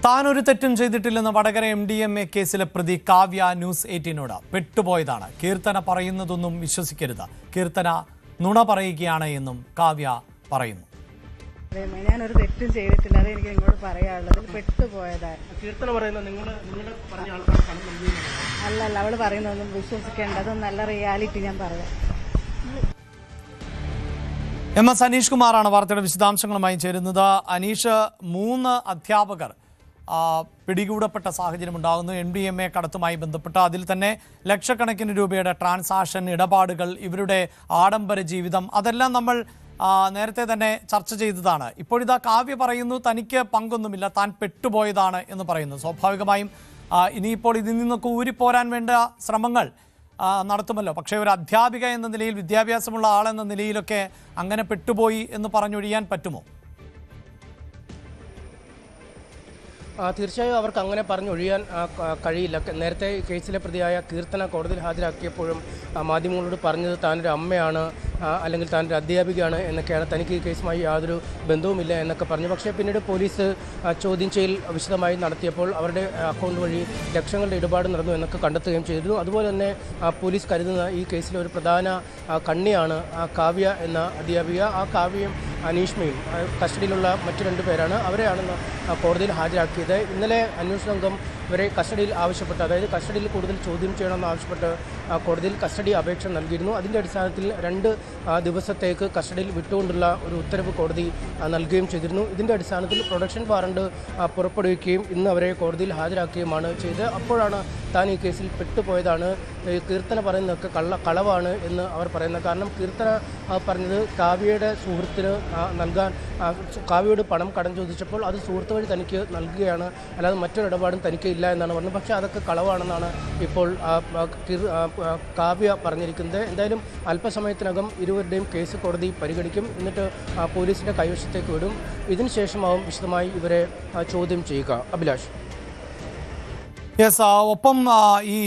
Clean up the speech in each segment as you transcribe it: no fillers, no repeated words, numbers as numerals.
താനൊരു തെറ്റും ചെയ്തിട്ടില്ലെന്ന വടകര MDMA കേസിലെ പ്രതി കാവ്യ ന്യൂസ് 18നോട് പെട്ടുപോയതാണ്. കീർത്തന പറയുന്നതൊന്നും വിശ്വസിക്കരുത്, കീർത്തന നുണ പറയുകയാണ് എന്നും കാവ്യ പറയുന്നു. ഞാനൊരു തെറ്റും ചെയ്തിട്ടില്ല, അത് എനിക്ക് നിങ്ങളോട് പറയാനുള്ളത്. പെട്ടുപോയതാണ്. കീർത്തന പറയുന്നത് അല്ലല്ല, അവള് പറയുന്നതൊന്നും വിശ്വസിക്കേണ്ട, അതൊന്നും നല്ല റിയാലിറ്റി ഞാൻ പറയാം. MS അനീഷ് കുമാറാണ് വാർത്തയുടെ വിശദാംശങ്ങളുമായി ചേരുന്നത്. അനീഷ്, 3 അധ്യാപകർ പിടികൂടപ്പെട്ട സാഹചര്യം ഉണ്ടാകുന്നു MDMA കടത്തുമായി ബന്ധപ്പെട്ട്. അതിൽ തന്നെ ലക്ഷക്കണക്കിന് രൂപയുടെ ട്രാൻസാക്ഷൻ ഇടപാടുകൾ, ഇവരുടെ ആഡംബര ജീവിതം, അതെല്ലാം നമ്മൾ നേരത്തെ തന്നെ ചർച്ച ചെയ്തതാണ്. ഇപ്പോഴിതാ കാവ്യ പറയുന്നു തനിക്ക് പങ്കൊന്നുമില്ല, താൻ പെട്ടുപോയതാണ് എന്ന് പറയുന്നു. സ്വാഭാവികമായും ഇനിയിപ്പോൾ ഇതിൽ നിന്നൊക്കെ ഊരിപ്പോരാൻ വേണ്ട ശ്രമങ്ങൾ നടത്തുമല്ലോ. പക്ഷേ ഒരു അധ്യാപിക എന്ന നിലയിൽ, വിദ്യാഭ്യാസമുള്ള ആളെന്ന നിലയിലൊക്കെ അങ്ങനെ പെട്ടുപോയി എന്ന് പറഞ്ഞൊഴിയാൻ പറ്റുമോ? തീർച്ചയായും അവർക്ക് അങ്ങനെ പറഞ്ഞൊഴിയാൻ കഴിയില്ല. നേരത്തെ കേസിലെ പ്രതിയായ കീർത്തന കോടതിയിൽ ഹാജരാക്കിയപ്പോഴും മാധ്യമങ്ങളോട് പറഞ്ഞത് താനൊരു അമ്മയാണ്, അല്ലെങ്കിൽ താനൊരു അധ്യാപികയാണ് എന്നൊക്കെയാണ്. തനിക്ക് ഈ കേസുമായി യാതൊരു ബന്ധവുമില്ല എന്നൊക്കെ പറഞ്ഞു. പക്ഷേ പിന്നീട് പോലീസ് ചോദ്യം ചെയ്യൽ വിശദമായി നടത്തിയപ്പോൾ അവരുടെ അക്കൗണ്ട് വഴി ലക്ഷങ്ങളുടെ ഇടപാട് നടന്നു എന്നൊക്കെ കണ്ടെത്തുകയും ചെയ്തു. അതുപോലെ തന്നെ പോലീസ് കരുതുന്ന ഈ കേസിലെ ഒരു പ്രധാന കണ്ണിയാണ് കാവ്യ എന്ന അധ്യാപിക. ആ കാവ്യയും അനീഷ്മയും കസ്റ്റഡിയിലുള്ള മറ്റു 2 പേരാണ്. അവരെയാണ് കോടതിയിൽ ഹാജരാക്കിയത്. ഇന്നലെ അന്വേഷണ സംഘം ഇവരെ കസ്റ്റഡിയിൽ ആവശ്യപ്പെട്ട്, അതായത് കസ്റ്റഡിയിൽ കൂടുതൽ ചോദ്യം ചെയ്യണമെന്ന് ആവശ്യപ്പെട്ട് കോടതിയിൽ കസ്റ്റഡി അപേക്ഷ നൽകിയിരുന്നു. അതിൻ്റെ അടിസ്ഥാനത്തിൽ 2 ദിവസത്തേക്ക് കസ്റ്റഡിയിൽ വിട്ടുകൊണ്ടുള്ള ഒരു ഉത്തരവ് കോടതി നൽകുകയും ചെയ്തിരുന്നു. ഇതിൻ്റെ അടിസ്ഥാനത്തിൽ പ്രൊഡക്ഷൻ വാറണ്ട് പുറപ്പെടുവിക്കുകയും ഇന്ന് അവരെ കോടതിയിൽ ഹാജരാക്കുകയുമാണ് ചെയ്തത്. അപ്പോഴാണ് താൻ ഈ കേസിൽ പെട്ടുപോയതാണ്, കീർത്തന പറയുന്നതൊക്കെ കളവാണ് എന്ന് അവർ പറയുന്നത്. കാരണം കീർത്തന പറഞ്ഞത് കാവ്യയുടെ സുഹൃത്തിന് നൽകാൻ, കാവ്യയോട് പണം കടം ചോദിച്ചപ്പോൾ അത് സുഹൃത്ത് വഴി തനിക്ക് നൽകുകയാണ്, അല്ലാതെ മറ്റൊരു ഇടപാടും തനിക്ക് ഇല്ല എന്നാണ് പറഞ്ഞത്. പക്ഷേ അതൊക്കെ കളവാണെന്നാണ് ഇപ്പോൾ കാവ്യ പറഞ്ഞിരിക്കുന്നത്. എന്തായാലും അല്പസമയത്തിനകം ഇരുവരുടെയും കേസ് കോടതി പരിഗണിക്കും. എന്നിട്ട് പോലീസിൻ്റെ കൈവശത്തേക്ക് വിടും. ഇതിനുശേഷമാവും വിശദമായി ഇവരെ ചോദ്യം ചെയ്യുക. അഭിലാഷ്. ഒപ്പം ഈ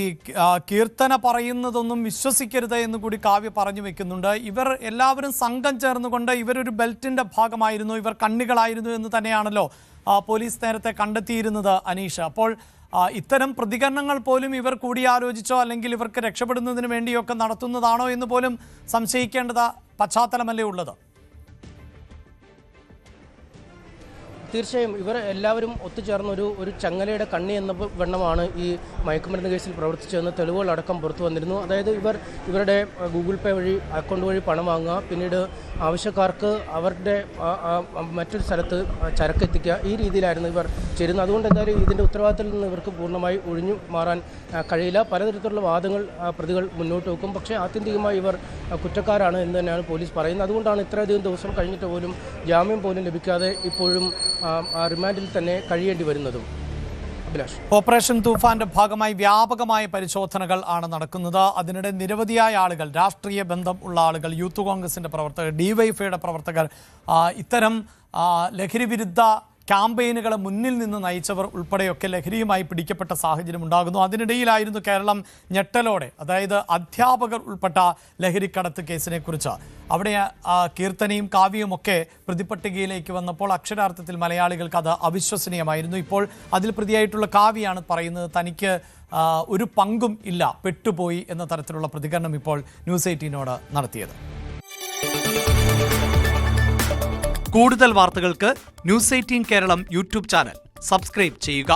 കീർത്തന പറയുന്നതൊന്നും വിശ്വസിക്കരുത് എന്ന് കൂടി കാവ്യ പറഞ്ഞു വെക്കുന്നുണ്ട്. ഇവർ എല്ലാവരും സംഘം ചേർന്നുകൊണ്ട് ഇവരൊരു ബെൽറ്റിന്റെ ഭാഗമായിരുന്നു, ഇവർ കണ്ണികളായിരുന്നു എന്ന് തന്നെയാണല്ലോ പോലീസ് നേരത്തെ കണ്ടെത്തിയിരുന്നത് അനീഷ്. അപ്പോൾ ഇത്തരം പ്രതികരണങ്ങൾ പോലും ഇവർ കൂടിയാലോചിച്ചോ അല്ലെങ്കിൽ ഇവർക്ക് രക്ഷപ്പെടുന്നതിന് വേണ്ടിയൊക്കെ നടത്തുന്നതാണോ എന്ന് പോലും സംശയിക്കേണ്ടത് പശ്ചാത്തലമല്ലേ ഉള്ളത്? തീർച്ചയായും ഇവർ എല്ലാവരും ഒത്തുചേർന്ന ഒരു ചങ്ങലയുടെ കണ്ണി എന്ന വണ്ണമാണ് ഈ മയക്കുമരുന്ന് കേസിൽ പ്രവർത്തിച്ചതെന്ന് തെളിവുകളടക്കം പുറത്തു വന്നിരുന്നു. അതായത് ഇവരുടെ ഗൂഗിൾ പേ വഴി, അക്കൗണ്ട് വഴി പണം വാങ്ങുക, പിന്നീട് ആവശ്യക്കാർക്ക് അവരുടെ മറ്റൊരു സ്ഥലത്ത് ചരക്ക് എത്തിക്കുക, ഈ രീതിയിലായിരുന്നു ഇവർ ചേരുന്നത്. അതുകൊണ്ട് എന്തായാലും ഇതിൻ്റെ ഉത്തരവാദിത്തത്തിൽ നിന്ന് ഇവർക്ക് പൂർണ്ണമായി ഒഴിഞ്ഞു മാറാൻ കഴിയില്ല. പലതരത്തിലുള്ള വാദങ്ങൾ പ്രതികൾ മുന്നോട്ട് വെക്കും. പക്ഷേ ആത്യന്തികമായി ഇവർ കുറ്റക്കാരാണ് എന്ന് തന്നെയാണ് പോലീസ് പറയുന്നത്. അതുകൊണ്ടാണ് ഇത്രയധികം ദിവസം കഴിഞ്ഞിട്ട് പോലും ജാമ്യം പോലും ലഭിക്കാതെ ഇപ്പോഴും റിമാൻഡിൽ തന്നെ കഴിയേണ്ടി വരുന്നതും. ഓപ്പറേഷൻ തൂഫാന്റെ ഭാഗമായി വ്യാപകമായ പരിശോധനകൾ ആണ് നടക്കുന്നത്. അതിനിടെ നിരവധിയായ ആളുകൾ, രാഷ്ട്രീയ ബന്ധം ഉള്ള ആളുകൾ, യൂത്ത് കോൺഗ്രസിന്റെ പ്രവർത്തകർ, DYFIയുടെ പ്രവർത്തകർ, ഇത്തരം ലഹരി വിരുദ്ധ ക്യാമ്പയിനുകളെ മുന്നിൽ നിന്ന് നയിച്ചവർ ഉൾപ്പെടെയൊക്കെ ലഹരിയുമായി പിടിക്കപ്പെട്ട സാഹചര്യം ഉണ്ടാകുന്നു. അതിനിടയിലായിരുന്നു കേരളം ഞെട്ടലോടെ, അതായത് അധ്യാപകർ ഉൾപ്പെട്ട ലഹരിക്കടത്ത് കേസിനെ കുറിച്ച്. അവിടെ കീർത്തനയും കാവ്യയും ഒക്കെ പ്രതിപട്ടികയിലേക്ക് വന്നപ്പോൾ അക്ഷരാർത്ഥത്തിൽ മലയാളികൾക്ക് അത് അവിശ്വസനീയമായിരുന്നു. ഇപ്പോൾ അതിൽ പ്രതിയായിട്ടുള്ള കാവ്യയാണ് പറയുന്നത് തനിക്ക് ഒരു പങ്കും ഇല്ല, പെട്ടുപോയി എന്ന തരത്തിലുള്ള പ്രതികരണം ഇപ്പോൾ ന്യൂസ് 18നോട് നടത്തിയത്. കൂടുതൽ വാർത്തകൾക്ക് news 18 Keralam YouTube channel subscribe ചെയ്യുക.